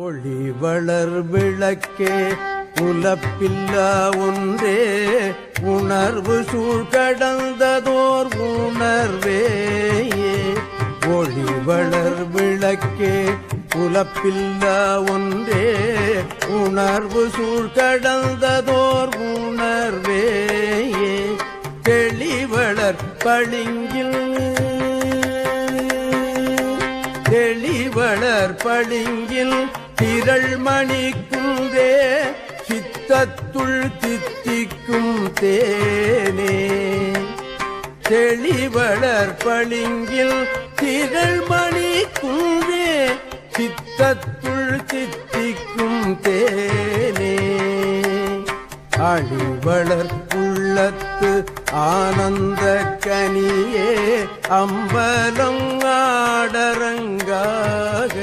ஒளி வளர் விளக்கே உலப்பில்லா ஒன்றே உணர்வு சூழ் கடந்ததோர் உணர்வே. ஒளி வளர் விளக்கே உலப்பில்லா ஒன்றே உணர்வு சூழ் கடந்ததோர் உணர்வே. தெளிவளர் பளிங்கில் தெளிவளர் பளிங்கில் திரள்மணி குன்றே சித்தத்துள் தித்திக்கும் தேனே. தெளிவளர் பளிங்கில் திரள்மணி குன்றே சித்தத்துள் தித்திக்கும் தேனே. அழிவளர் உள்ளத்து ஆனந்த கனியே அம்பலம் ஆடரங்காக